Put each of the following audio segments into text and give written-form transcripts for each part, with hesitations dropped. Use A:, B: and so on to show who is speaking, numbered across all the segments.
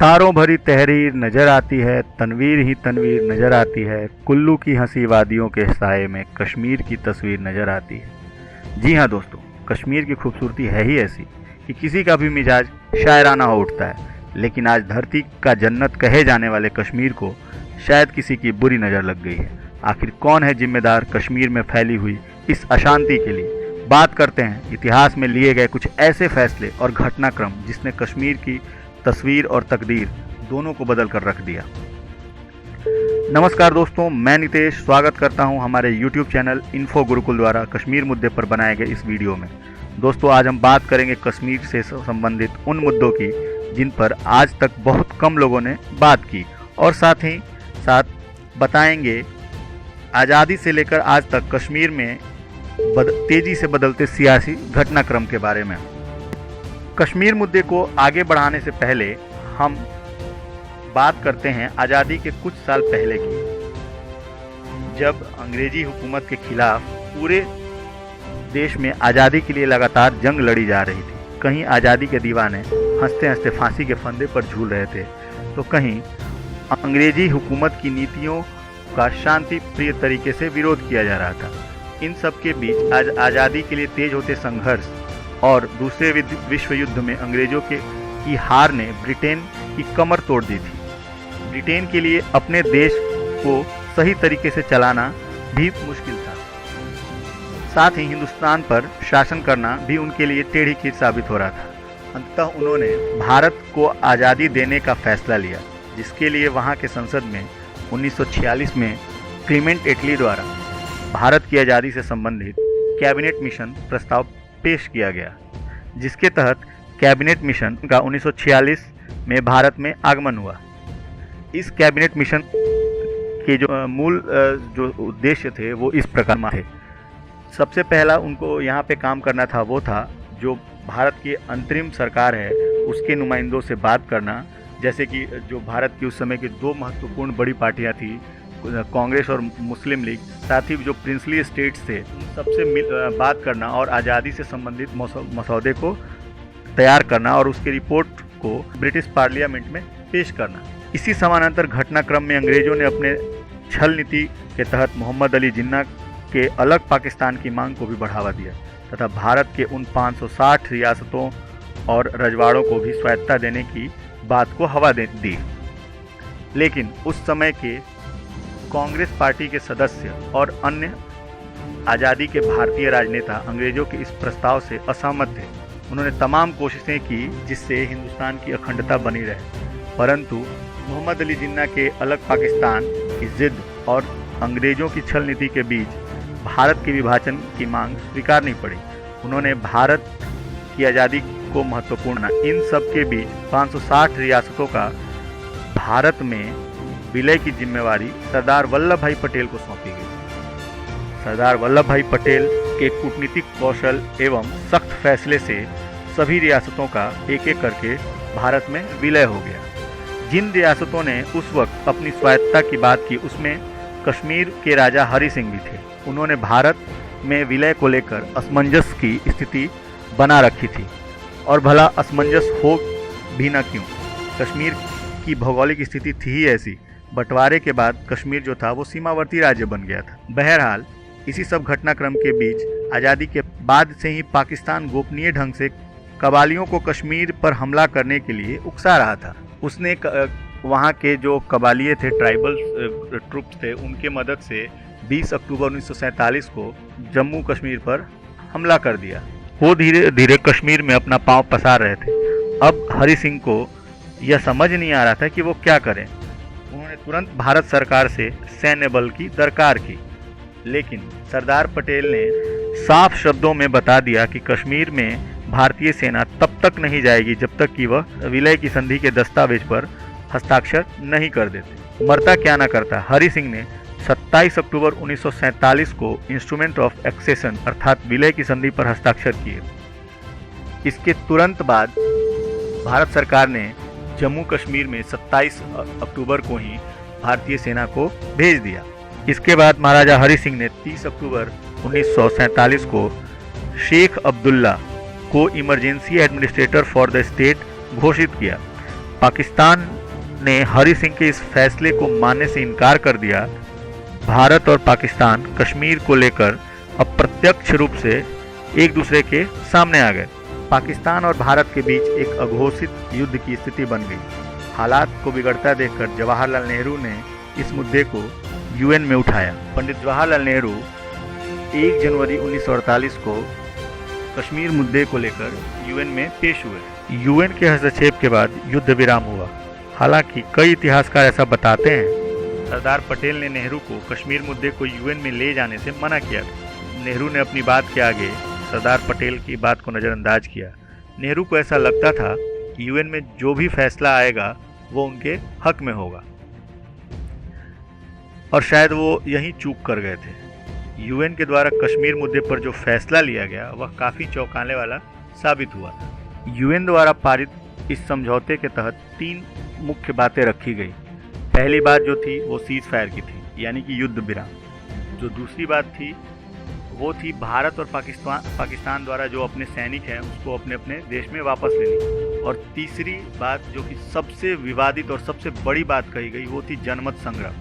A: तारों भरी तहरीर नजर आती है, तनवीर ही तनवीर नजर आती है, कुल्लू की हंसी वादियों के साए में कश्मीर की तस्वीर नजर आती है। जी हाँ दोस्तों, कश्मीर की खूबसूरती है ही ऐसी कि किसी का भी मिजाज शायराना हो उठता है। लेकिन आज धरती का जन्नत कहे जाने वाले कश्मीर को शायद किसी की बुरी नज़र लग गई है। आखिर कौन है जिम्मेदार कश्मीर में फैली हुई इस अशांति के लिए? बात करते हैं इतिहास में लिए गए कुछ ऐसे फैसले और घटनाक्रम जिसने कश्मीर की तस्वीर और तकदीर दोनों को बदल कर रख दिया। नमस्कार दोस्तों, मैं नितेश स्वागत करता हूं हमारे YouTube चैनल इन्फो गुरुकुल द्वारा कश्मीर मुद्दे पर बनाए गए इस वीडियो में। दोस्तों, आज हम बात करेंगे कश्मीर से संबंधित उन मुद्दों की जिन पर आज तक बहुत कम लोगों ने बात की, और साथ ही साथ बताएंगे आज़ादी से लेकर आज तक कश्मीर में तेजी से बदलते सियासी घटनाक्रम के बारे में। कश्मीर मुद्दे को आगे बढ़ाने से पहले हम बात करते हैं आज़ादी के कुछ साल पहले की, जब अंग्रेजी हुकूमत के खिलाफ पूरे देश में आज़ादी के लिए लगातार जंग लड़ी जा रही थी। कहीं आज़ादी के दीवाने हंसते हंसते फांसी के फंदे पर झूल रहे थे, तो कहीं अंग्रेजी हुकूमत की नीतियों का शांति प्रिय तरीके से विरोध किया जा रहा था। इन सब के बीच आज आज़ादी के लिए तेज होते संघर्ष और दूसरे विश्व युद्ध में अंग्रेजों की हार ने ब्रिटेन की कमर तोड़ दी थी। ब्रिटेन के लिए अपने देश को सही तरीके से चलाना भी मुश्किल था, साथ ही हिंदुस्तान पर शासन करना भी उनके लिए टेढ़ी खीर साबित हो रहा था। अंततः उन्होंने भारत को आज़ादी देने का फैसला लिया, जिसके लिए वहाँ के संसद में 1946 में क्लीमेंट एटली द्वारा भारत की आज़ादी से संबंधित कैबिनेट मिशन प्रस्ताव पेश किया गया, जिसके तहत कैबिनेट मिशन का 1946 में भारत में आगमन हुआ। इस कैबिनेट मिशन के जो मूल जो उद्देश्य थे वो इस प्रकार थे। सबसे पहला उनको यहाँ पे काम करना था वो था जो भारत की अंतरिम सरकार है उसके नुमाइंदों से बात करना, जैसे कि जो भारत की उस समय की दो महत्वपूर्ण बड़ी पार्टियाँ थी, कांग्रेस और मुस्लिम लीग, साथ ही जो प्रिंसली स्टेट्स थे सबसे बात करना और आज़ादी से संबंधित मसौदे को तैयार करना और उसकी रिपोर्ट को ब्रिटिश पार्लियामेंट में पेश करना। इसी समानांतर घटनाक्रम में अंग्रेजों ने अपने छल नीति के तहत मोहम्मद अली जिन्ना के अलग पाकिस्तान की मांग को भी बढ़ावा दिया तथा भारत के उन 560 रियासतों और रजवाड़ों को भी स्वायत्तता देने की बात को हवा दी। लेकिन उस समय के कांग्रेस पार्टी के सदस्य और अन्य आज़ादी के भारतीय राजनेता अंग्रेजों के इस प्रस्ताव से असहमत थे। उन्होंने तमाम कोशिशें की जिससे हिंदुस्तान की अखंडता बनी रहे, परंतु मोहम्मद अली जिन्ना के अलग पाकिस्तान की जिद और अंग्रेजों की छल नीति के बीच भारत के विभाजन की मांग स्वीकार नहीं पड़ी। उन्होंने भारत की आज़ादी को महत्वपूर्ण, इन सब के बीच 560 रियासतों का भारत में विलय की जिम्मेवारी सरदार वल्लभ भाई पटेल को सौंपी गई। सरदार वल्लभ भाई पटेल के कूटनीतिक कौशल एवं सख्त फैसले से सभी रियासतों का एक एक करके भारत में विलय हो गया। जिन रियासतों ने उस वक्त अपनी स्वायत्तता की बात की उसमें कश्मीर के राजा हरि सिंह भी थे। उन्होंने भारत में विलय को लेकर असमंजस की स्थिति बना रखी थी, और भला असमंजस हो भी न क्यों, कश्मीर की भौगोलिक स्थिति थी ही ऐसी। बंटवारे के बाद कश्मीर जो था वो सीमावर्ती राज्य बन गया था। बहरहाल इसी सब घटनाक्रम के बीच आज़ादी के बाद से ही पाकिस्तान गोपनीय ढंग से कबालियों को कश्मीर पर हमला करने के लिए उकसा रहा था। उसने वहाँ के जो कबालिये थे, ट्राइबल ट्रुप्स थे, उनके मदद से 20 अक्टूबर 1947 को जम्मू कश्मीर पर हमला कर दिया। वो धीरे धीरे कश्मीर में अपना पांव पसार रहे थे। अब हरि सिंह को यह समझ नहीं आ रहा था कि वो क्या करें। उन्होंने तुरंत भारत सरकार से सैन्य बल की दरकार की, लेकिन सरदार पटेल ने साफ शब्दों में बता दिया कि कश्मीर में भारतीय सेना तब तक नहीं जाएगी जब तक कि वह विलय की संधि के दस्तावेज पर हस्ताक्षर नहीं कर देते। मरता क्या ना करता, हरि सिंह ने 27 अक्टूबर 1947 को इंस्ट्रूमेंट ऑफ एक्सेशन अर्थात विलय की संधि पर हस्ताक्षर किए। इसके तुरंत बाद भारत सरकार ने जम्मू कश्मीर में 27 अक्टूबर को ही भारतीय सेना को भेज दिया। इसके बाद महाराजा हरि सिंह ने 30 अक्टूबर 1947 को शेख अब्दुल्ला को emergency administrator for the state घोषित किया। पाकिस्तान ने हरि सिंह के इस फैसले को मानने से इनकार कर दिया, भारत और पाकिस्तान कश्मीर को लेकर अप्रत्यक्ष रूप से एक दूसरे के सामने आ गए। पाकिस्तान और भारत के बीच एक अघोषित युद्ध की स्थिति बन गई। हालात को बिगड़ता देखकर जवाहरलाल नेहरू ने इस मुद्दे को यूएन में उठाया। पंडित जवाहरलाल नेहरू 1 जनवरी 1948 को कश्मीर मुद्दे को लेकर यूएन में पेश हुए। यूएन के हस्तक्षेप के बाद युद्ध विराम हुआ। हालांकि कई इतिहासकार ऐसा बताते हैं, सरदार पटेल ने नेहरू को कश्मीर मुद्दे को यूएन में ले जाने से मना किया था। नेहरू ने अपनी बात के आगे सरदार पटेल की बात को नज़रअंदाज किया। नेहरू को ऐसा लगता था कि यूएन में जो भी फैसला आएगा वो उनके हक में होगा, और शायद वो यही चूक कर गए थे। यूएन के द्वारा कश्मीर मुद्दे पर जो फैसला लिया गया वह काफ़ी चौंकाने वाला साबित हुआ था। यूएन द्वारा पारित इस समझौते के तहत 3 मुख्य बातें रखी गई। पहली बात जो थी वो सीज फायर की थी, यानी कि युद्ध विराम। जो दूसरी बात थी वो थी भारत और पाकिस्तान द्वारा जो अपने सैनिक हैं उसको अपने अपने देश में वापस लेनी। और तीसरी बात जो कि सबसे विवादित और सबसे बड़ी बात कही गई वो थी जनमत संग्रह।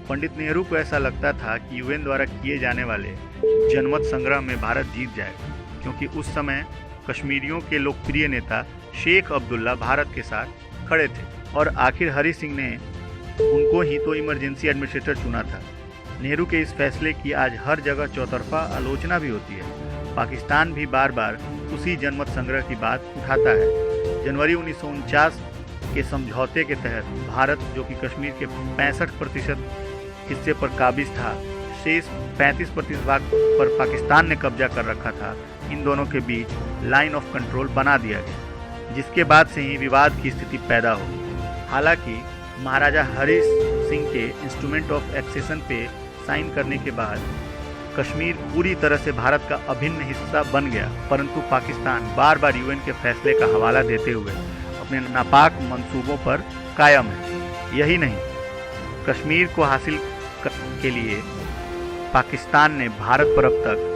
A: पंडित नेहरू को ऐसा लगता था कि यूएन द्वारा किए जाने वाले जनमत संग्रह में भारत जीत जाएगा, क्योंकि उस समय कश्मीरियों के लोकप्रिय नेता शेख अब्दुल्ला भारत के साथ खड़े थे और आखिर हरि सिंह ने उनको ही तो इमरजेंसी एडमिनिस्ट्रेटर चुना था। नेहरू के इस फैसले की आज हर जगह चौतरफा आलोचना भी होती है। पाकिस्तान भी बार बार उसी जनमत संग्रह की बात उठाता है। जनवरी 1949 के समझौते के तहत भारत, जो कि कश्मीर के 65% हिस्से पर काबिज था, शेष 35% भाग पर पाकिस्तान ने कब्जा कर रखा था। इन दोनों के बीच लाइन ऑफ कंट्रोल बना दिया गया, जिसके बाद से ही विवाद की स्थिति पैदा हो। हालांकि महाराजा हरि सिंह के इंस्ट्रूमेंट ऑफ एक्सेशन पे साइन करने के बाद कश्मीर पूरी तरह से भारत का अभिन्न हिस्सा बन गया, परंतु पाकिस्तान बार बार यूएन के फैसले का हवाला देते हुए अपने नापाक मंसूबों पर कायम है। यही नहीं, कश्मीर को हासिल करने के लिए पाकिस्तान ने भारत पर अब तक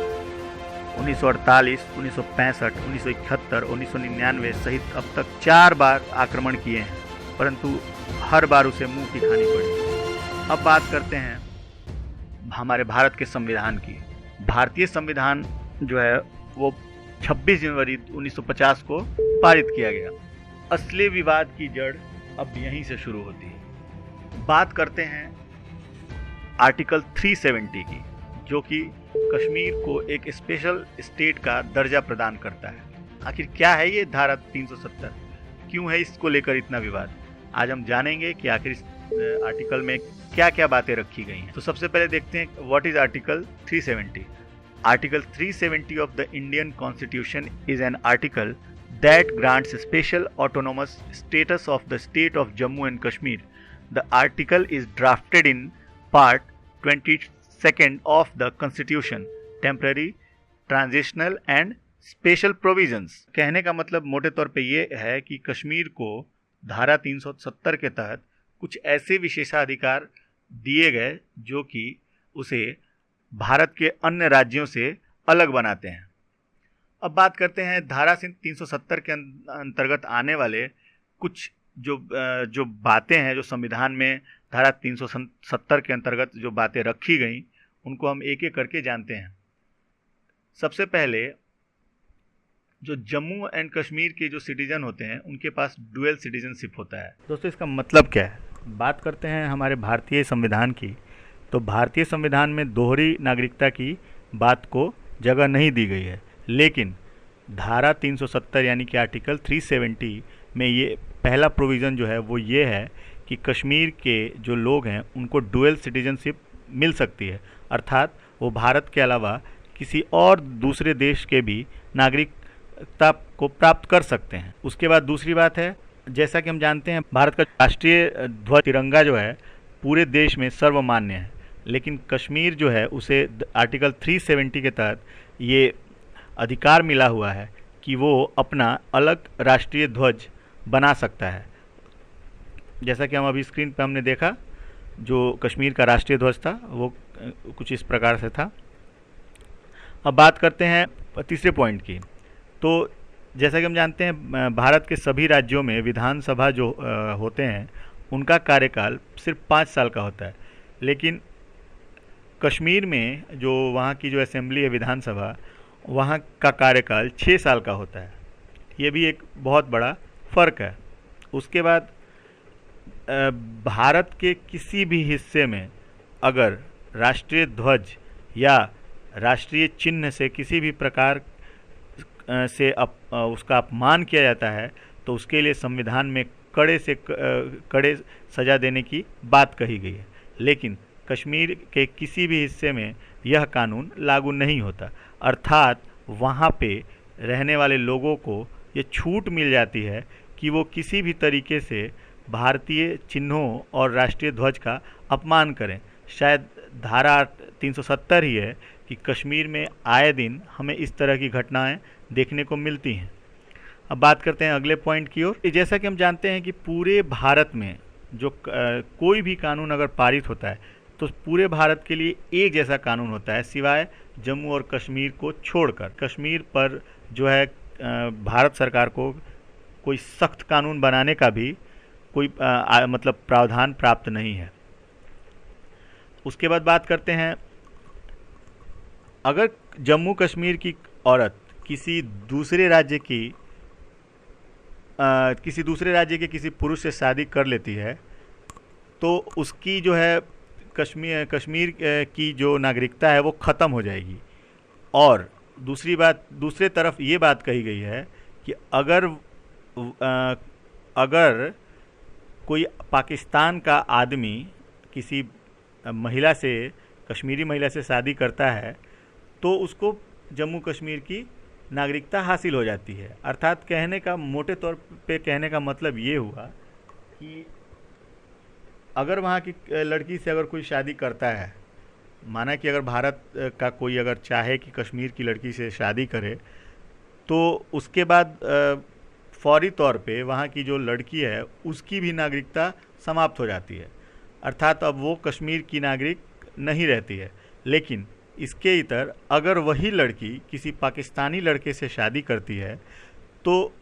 A: 1948, 1965, 1971, 1999 सहित अब तक 4 बार आक्रमण किए हैं, परंतु हर बार उसे मुंह की खानी पड़ी। अब बात करते हैं हमारे भारत के संविधान की। भारतीय संविधान जो है वो 26 जनवरी 1950 को पारित किया गया। असली विवाद की जड़ अब यहीं से शुरू होती है। बात करते हैं आर्टिकल 370 की, जो कि कश्मीर को एक स्पेशल स्टेट का दर्जा प्रदान करता है। आखिर क्या है ये धारा 370, क्यों है इसको लेकर इतना विवाद? आज हम जानेंगे कि आखिर इस आर्टिकल में क्या क्या बातें रखी गई हैं। तो सबसे पहले देखते हैं what is article 370। Article 370 of the Indian constitution is an article that grants special autonomous status of the state of Jammu and Kashmir. The article is drafted in part 22nd of the Constitution, temporary, transitional and special provisions. कहने का मतलब मोटे तौर पे ये है कि कश्मीर को धारा 370 के तहत कुछ ऐसे विशेषाधिकार दिए गए जो कि उसे भारत के अन्य राज्यों से अलग बनाते हैं। अब बात करते हैं धारा 370 के अंतर्गत आने वाले कुछ जो बातें हैं, जो संविधान में धारा 370 के अंतर्गत जो बातें रखी गई, उनको हम एक एक करके जानते हैं। सबसे पहले जो जम्मू एंड कश्मीर के जो सिटीजन होते हैं उनके पास डुअल सिटीजनशिप होता है। दोस्तों, इसका मतलब क्या है? बात करते हैं हमारे भारतीय संविधान की, तो भारतीय संविधान में दोहरी नागरिकता की बात को जगह नहीं दी गई है, लेकिन धारा 370 यानी कि आर्टिकल 370 में ये पहला प्रोविज़न जो है वो ये है कि कश्मीर के जो लोग हैं उनको डुअल सिटीजनशिप मिल सकती है, अर्थात वो भारत के अलावा किसी और दूसरे देश के भी नागरिकता को प्राप्त कर सकते हैं। उसके बाद दूसरी बात है, जैसा कि हम जानते हैं भारत का राष्ट्रीय ध्वज तिरंगा जो है पूरे देश में सर्वमान्य है, लेकिन कश्मीर जो है उसे आर्टिकल 370 के तहत ये अधिकार मिला हुआ है कि वो अपना अलग राष्ट्रीय ध्वज बना सकता है। जैसा कि हम अभी स्क्रीन पर हमने देखा, जो कश्मीर का राष्ट्रीय ध्वज था वो कुछ इस प्रकार से था। अब बात करते हैं तीसरे पॉइंट की। तो जैसा कि हम जानते हैं भारत के सभी राज्यों में विधानसभा जो होते हैं उनका कार्यकाल सिर्फ 5 साल का होता है, लेकिन कश्मीर में जो वहाँ की जो असेंबली है विधानसभा, वहाँ का कार्यकाल 6 साल का होता है। ये भी एक बहुत बड़ा फ़र्क है। उसके बाद भारत के किसी भी हिस्से में अगर राष्ट्रीय ध्वज या राष्ट्रीय चिन्ह से किसी भी प्रकार से उसका अपमान किया जाता है तो उसके लिए संविधान में कड़े सज़ा देने की बात कही गई है। लेकिन कश्मीर के किसी भी हिस्से में यह कानून लागू नहीं होता, अर्थात वहाँ पे रहने वाले लोगों को ये छूट मिल जाती है कि वो किसी भी तरीके से भारतीय चिन्हों और राष्ट्रीय ध्वज का अपमान करें। शायद धारा 370 ही है कि कश्मीर में आए दिन हमें इस तरह की घटनाएं देखने को मिलती हैं। अब बात करते हैं अगले पॉइंट की ओर। जैसा कि हम जानते हैं कि पूरे भारत में जो कोई भी कानून अगर पारित होता है तो पूरे भारत के लिए एक जैसा कानून होता है, सिवाय जम्मू और कश्मीर को छोड़कर। कश्मीर पर जो है भारत सरकार को कोई सख्त कानून बनाने का भी कोई मतलब प्रावधान प्राप्त नहीं है। उसके बाद बात करते हैं, अगर जम्मू कश्मीर की औरत किसी दूसरे राज्य के किसी पुरुष से शादी कर लेती है तो उसकी जो है कश्मीर की जो नागरिकता है वो ख़त्म हो जाएगी। और दूसरे तरफ ये बात कही गई है कि अगर कोई पाकिस्तान का आदमी किसी महिला से, कश्मीरी महिला से शादी करता है तो उसको जम्मू कश्मीर की नागरिकता हासिल हो जाती है। अर्थात मोटे तौर पे कहने का मतलब ये हुआ कि अगर वहाँ की लड़की से अगर कोई शादी करता है, माना कि अगर भारत का कोई अगर चाहे कि कश्मीर की लड़की से शादी करे, तो उसके बाद फौरी तौर पे वहाँ की जो लड़की है उसकी भी नागरिकता समाप्त हो जाती है, अर्थात अब वो कश्मीर की नागरिक नहीं रहती है। लेकिन इसके इतर अगर वही लड़की किसी पाकिस्तानी लड़के से शादी करती है तो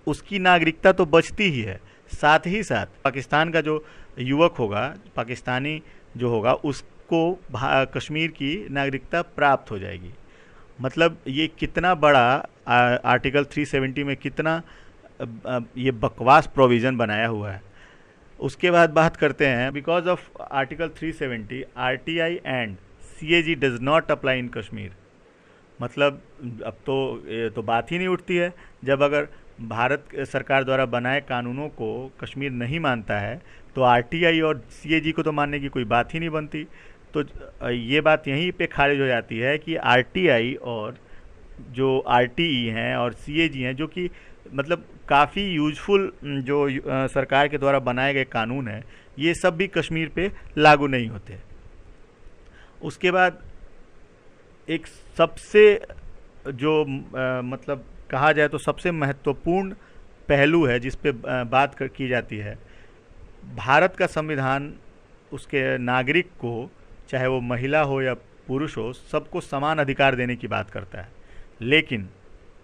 A: उसकी नागरिकता तो बचती ही है, साथ ही साथ पाकिस्तान का जो युवक होगा, पाकिस्तानी जो होगा, उसको कश्मीर की नागरिकता प्राप्त हो जाएगी। मतलब ये कितना बड़ा आर्टिकल 370 में कितना ये बकवास प्रोविज़न बनाया हुआ है। उसके बाद बात करते हैं, because of article 370 RTI and CAG does not apply in Kashmir. मतलब अब तो बात ही नहीं उठती है। जब अगर भारत सरकार द्वारा बनाए कानूनों को कश्मीर नहीं मानता है तो RTI और CAG को तो मानने की कोई बात ही नहीं बनती। तो ये बात यहीं पे खारिज हो जाती है कि RTI और जो RTE हैं और CAG हैं, जो कि मतलब काफ़ी यूजफुल जो सरकार के द्वारा बनाए गए कानून हैं, ये सब भी कश्मीर पे लागू नहीं होते। उसके बाद एक सबसे जो मतलब कहा जाए तो सबसे महत्वपूर्ण पहलू है जिस पे बात की जाती है, भारत का संविधान उसके नागरिक को, चाहे वो महिला हो या पुरुष हो, सबको समान अधिकार देने की बात करता है। लेकिन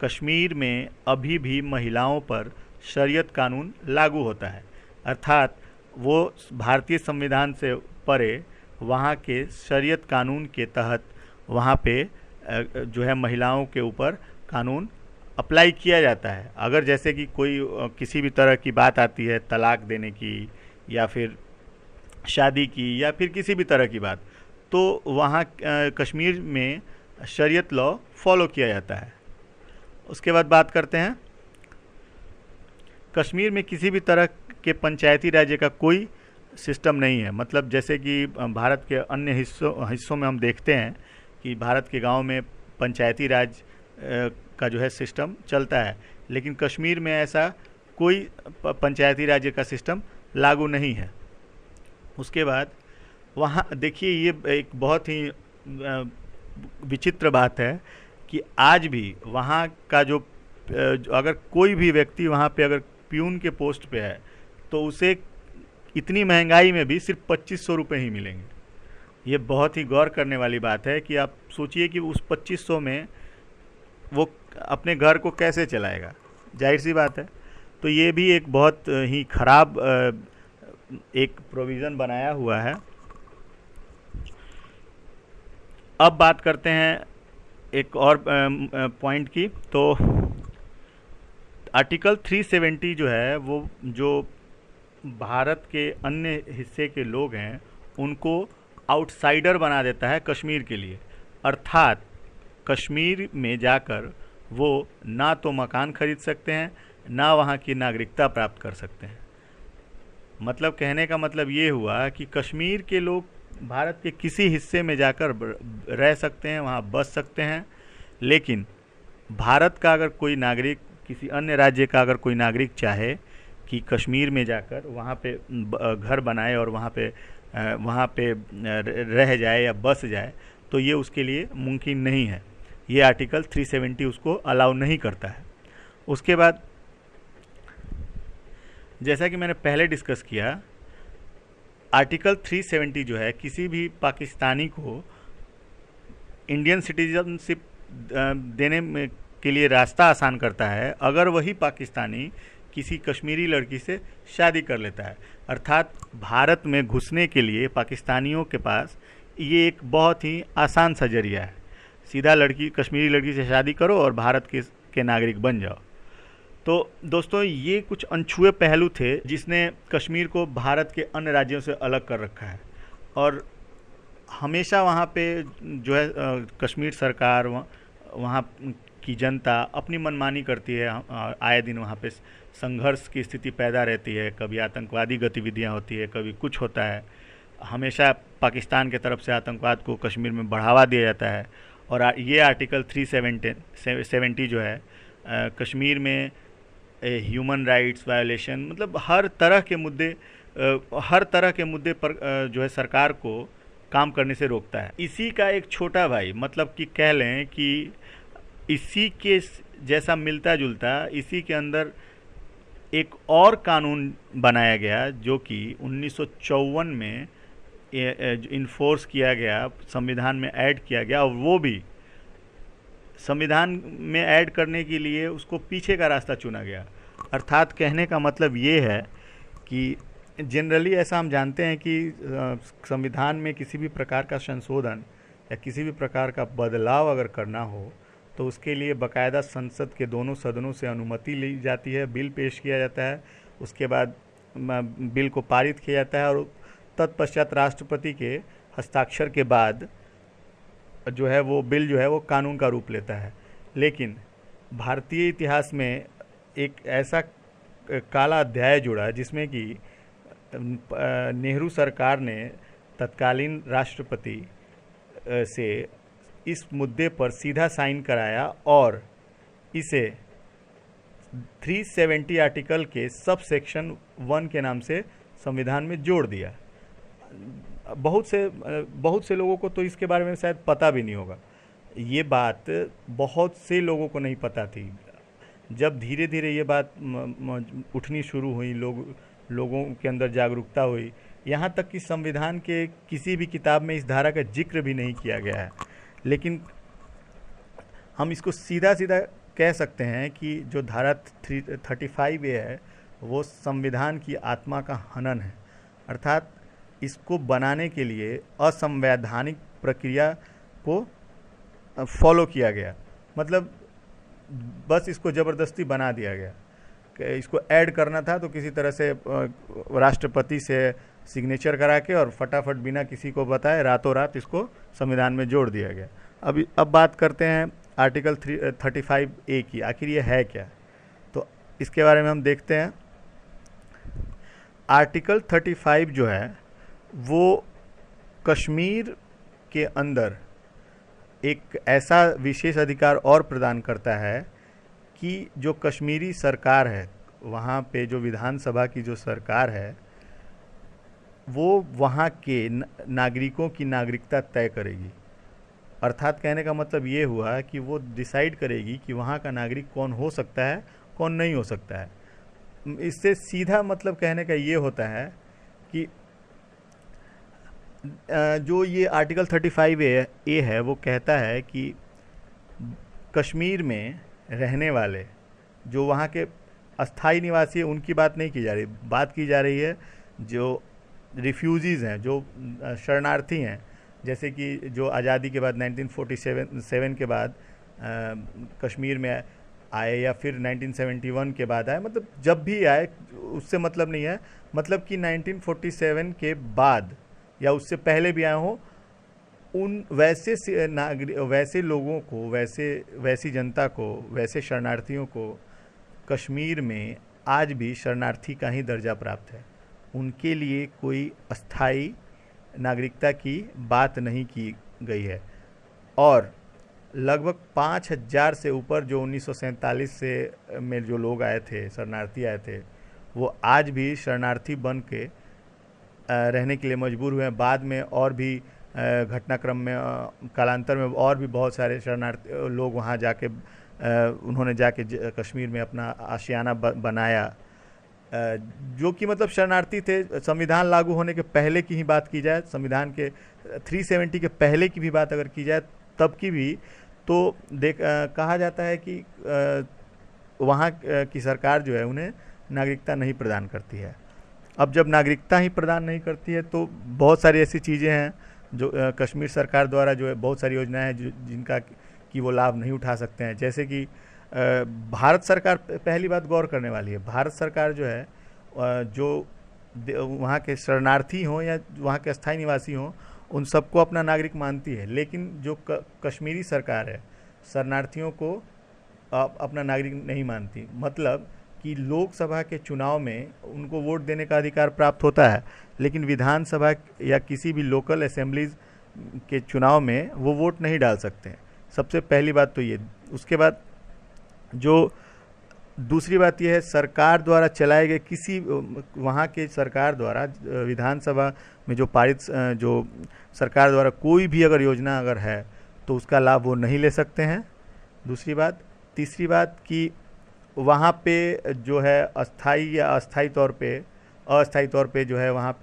A: कश्मीर में अभी भी महिलाओं पर शरीयत कानून लागू होता है, अर्थात वो भारतीय संविधान से परे वहाँ के शरीयत कानून के तहत वहाँ पे जो है महिलाओं के ऊपर कानून अप्लाई किया जाता है। अगर जैसे कि कोई किसी भी तरह की बात आती है, तलाक देने की या फिर शादी की या फिर किसी भी तरह की बात, तो वहाँ कश्मीर में शरीयत लॉ फॉलो किया जाता है। उसके बाद बात करते हैं, कश्मीर में किसी भी तरह के पंचायती राज्य का कोई सिस्टम नहीं है। मतलब जैसे कि भारत के अन्य हिस्सों में हम देखते हैं कि भारत के गांव में पंचायती राज का जो है सिस्टम चलता है, लेकिन कश्मीर में ऐसा कोई पंचायती राज्य का सिस्टम लागू नहीं है। उसके बाद वहाँ देखिए, ये एक बहुत ही विचित्र बात है कि आज भी वहाँ का जो अगर कोई भी व्यक्ति वहाँ पे अगर प्यून के पोस्ट पे है तो उसे इतनी महंगाई में भी सिर्फ 2500 रुपये ही मिलेंगे। ये बहुत ही गौर करने वाली बात है कि आप सोचिए कि उस 2500 में वो अपने घर को कैसे चलाएगा। जाहिर सी बात है। तो ये भी एक बहुत ही खराब एक प्रोविज़न बनाया हुआ है। अब बात करते हैं एक और पॉइंट की। तो आर्टिकल 370 जो है वो जो भारत के अन्य हिस्से के लोग हैं उनको आउटसाइडर बना देता है कश्मीर के लिए। अर्थात कश्मीर में जाकर वो ना तो मकान खरीद सकते हैं, ना वहाँ की नागरिकता प्राप्त कर सकते हैं। मतलब कहने का मतलब ये हुआ कि कश्मीर के लोग भारत के किसी हिस्से में जाकर रह सकते हैं, वहाँ बस सकते हैं, लेकिन भारत का अगर कोई नागरिक, किसी अन्य राज्य का अगर कोई नागरिक चाहे कि कश्मीर में जाकर वहाँ पे घर बनाए और वहाँ पे रह जाए या बस जाए, तो ये उसके लिए मुमकिन नहीं है। ये आर्टिकल 370 उसको अलाउ नहीं करता है। उसके बाद जैसा कि मैंने पहले डिस्कस किया, आर्टिकल 370 जो है किसी भी पाकिस्तानी को इंडियन सिटीजनशिप देने के लिए रास्ता आसान करता है अगर वही पाकिस्तानी किसी कश्मीरी लड़की से शादी कर लेता है। अर्थात भारत में घुसने के लिए पाकिस्तानियों के पास ये एक बहुत ही आसान सा जरिया है। सीधा कश्मीरी लड़की से शादी करो और भारत के नागरिक बन जाओ। तो दोस्तों, ये कुछ अनछुए पहलू थे जिसने कश्मीर को भारत के अन्य राज्यों से अलग कर रखा है। और हमेशा वहाँ पे जो है कश्मीर सरकार, वहाँ की जनता अपनी मनमानी करती है। आए दिन वहाँ पे संघर्ष की स्थिति पैदा रहती है, कभी आतंकवादी गतिविधियाँ होती है, कभी कुछ होता है। हमेशा पाकिस्तान के तरफ से आतंकवाद को कश्मीर में बढ़ावा दिया जाता है। और ये आर्टिकल 370 जो है कश्मीर में ह्यूमन राइट्स वायोलेशन, मतलब हर तरह के मुद्दे पर जो है सरकार को काम करने से रोकता है। इसी का एक छोटा भाई, मतलब कि कह लें कि इसी के जैसा मिलता जुलता इसी के अंदर एक और कानून बनाया गया जो कि 1954 में इन्फोर्स किया गया, संविधान में ऐड किया गया। और वो भी संविधान में ऐड करने के लिए उसको पीछे का रास्ता चुना गया। अर्थात कहने का मतलब ये है कि जनरली ऐसा हम जानते हैं कि संविधान में किसी भी प्रकार का संशोधन या किसी भी प्रकार का बदलाव अगर करना हो तो उसके लिए बाकायदा संसद के दोनों सदनों से अनुमति ली जाती है, बिल पेश किया जाता है, उसके बाद बिल को पारित किया जाता है और तत्पश्चात राष्ट्रपति के हस्ताक्षर के बाद जो है वो बिल जो है वो कानून का रूप लेता है। लेकिन भारतीय इतिहास में एक ऐसा काला अध्याय जुड़ा जिसमें कि नेहरू सरकार ने तत्कालीन राष्ट्रपति से इस मुद्दे पर सीधा साइन कराया और इसे 370 आर्टिकल के सब सेक्शन 1 के नाम से संविधान में जोड़ दिया। बहुत से लोगों को तो इसके बारे में शायद पता भी नहीं होगा। ये बात बहुत से लोगों को नहीं पता थी। जब धीरे धीरे ये बात उठनी शुरू हुई, लोगों के अंदर जागरूकता हुई, यहाँ तक कि संविधान के किसी भी किताब में इस धारा का जिक्र भी नहीं किया गया है। लेकिन हम इसको सीधा सीधा कह सकते हैं कि जो धारा 35A है वो संविधान की आत्मा का हनन है। अर्थात इसको बनाने के लिए असंवैधानिक प्रक्रिया को फॉलो किया गया, मतलब बस इसको ज़बरदस्ती बना दिया गया। इसको ऐड करना था तो किसी तरह से राष्ट्रपति से सिग्नेचर करा के और फटाफट बिना किसी को बताए रातों रात इसको संविधान में जोड़ दिया गया। अब बात करते हैं आर्टिकल 35A की। आखिर ये है क्या, तो इसके बारे में हम देखते हैं। आर्टिकल 35 जो है वो कश्मीर के अंदर एक ऐसा विशेष अधिकार और प्रदान करता है कि जो कश्मीरी सरकार है, वहाँ पे जो विधानसभा की जो सरकार है वो वहाँ के नागरिकों की नागरिकता तय करेगी। अर्थात कहने का मतलब ये हुआ कि वो डिसाइड करेगी कि वहाँ का नागरिक कौन हो सकता है, कौन नहीं हो सकता है। इससे सीधा मतलब कहने का ये होता है कि जो ये आर्टिकल 35A है वो कहता है कि कश्मीर में रहने वाले जो वहाँ के अस्थाई निवासी है उनकी बात नहीं की जा रही, बात की जा रही है जो रिफ्यूजीज़ हैं, जो शरणार्थी हैं, जैसे कि जो आज़ादी के बाद 1947 के बाद कश्मीर में आए या फिर 1971 के बाद आए, मतलब जब भी आए उससे मतलब नहीं है, मतलब कि 1947 के बाद या उससे पहले भी आए हों, उन वैसे लोगों को, वैसी जनता को, वैसे शरणार्थियों को कश्मीर में आज भी शरणार्थी का ही दर्जा प्राप्त है। उनके लिए कोई अस्थाई नागरिकता की बात नहीं की गई है। और लगभग 5,000 से ऊपर जो 1947 से में जो लोग आए थे, शरणार्थी आए थे, वो आज भी शरणार्थी बन के रहने के लिए मजबूर हुए हैं। बाद में और भी घटनाक्रम में कालांतर में और भी बहुत सारे शरणार्थी लोग वहाँ जाके उन्होंने जाके कश्मीर में अपना आशियाना बनाया, जो कि मतलब शरणार्थी थे। संविधान लागू होने के पहले की ही बात की जाए, संविधान के 370 के पहले की भी बात अगर की जाए तब की भी, तो कहा जाता है कि वहाँ की सरकार जो है उन्हें नागरिकता नहीं प्रदान करती है। अब जब नागरिकता ही प्रदान नहीं करती है तो बहुत सारी ऐसी चीज़ें हैं जो कश्मीर सरकार द्वारा जो है बहुत सारी योजनाएं हैं जिनका कि वो लाभ नहीं उठा सकते हैं। जैसे कि भारत सरकार, पहली बात गौर करने वाली है, भारत सरकार जो है जो वहाँ के शरणार्थी हों या वहाँ के अस्थायी निवासी हों, उन सबको अपना नागरिक मानती है। लेकिन जो कश्मीरी सरकार है शरणार्थियों को अपना नागरिक नहीं मानती। मतलब कि लोकसभा के चुनाव में उनको वोट देने का अधिकार प्राप्त होता है, लेकिन विधानसभा या किसी भी लोकल असेंबलीज के चुनाव में वो वोट नहीं डाल सकते हैं। सबसे पहली बात तो ये। उसके बाद जो दूसरी बात यह है, सरकार द्वारा चलाए गए किसी वहाँ के सरकार द्वारा विधानसभा में जो पारित जो सरकार द्वारा कोई भी अगर योजना अगर है तो उसका लाभ वो नहीं ले सकते हैं। दूसरी बात। तीसरी बात कि वहाँ पे जो है अस्थाई या अस्थाई तौर पे जो है वहाँ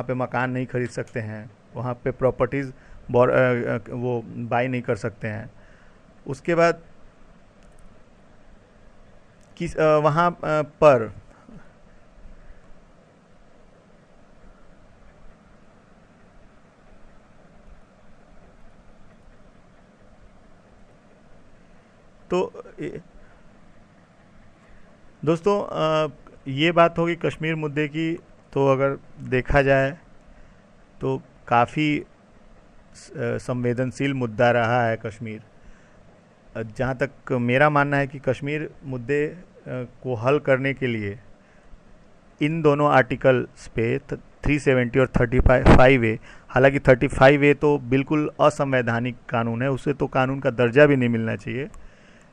A: पे मकान नहीं खरीद सकते हैं, वहाँ पे प्रॉपर्टीज़ वो बाई नहीं कर सकते हैं। उसके बाद किस वहाँ पर तो दोस्तों ये बात होगी कश्मीर मुद्दे की। तो अगर देखा जाए तो काफ़ी संवेदनशील मुद्दा रहा है कश्मीर। जहाँ तक मेरा मानना है कि कश्मीर मुद्दे को हल करने के लिए इन दोनों आर्टिकल्स पे 370 और 35A, हालांकि 35A तो बिल्कुल असंवैधानिक कानून है, उसे तो कानून का दर्जा भी नहीं मिलना चाहिए।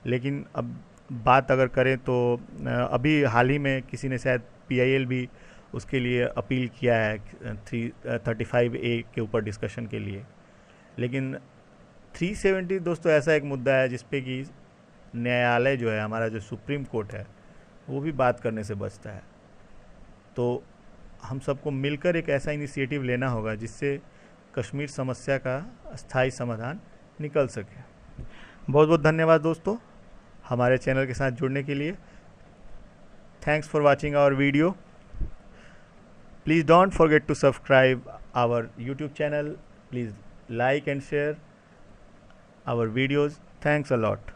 A: लेकिन अब बात अगर करें तो अभी हाल ही में किसी ने शायद PIL भी उसके लिए अपील किया है 35A के ऊपर डिस्कशन के लिए। लेकिन 370 दोस्तों ऐसा एक मुद्दा है जिस पे कि न्यायालय जो है, हमारा जो सुप्रीम कोर्ट है, वो भी बात करने से बचता है। तो हम सबको मिलकर एक ऐसा इनिशिएटिव लेना होगा जिससे कश्मीर समस्या का स्थायी समाधान निकल सके। बहुत बहुत धन्यवाद दोस्तों हमारे चैनल के साथ जुड़ने के लिए। Thanks for watching our video. Please don't forget to subscribe our YouTube channel. Please like and share our videos. Thanks a lot.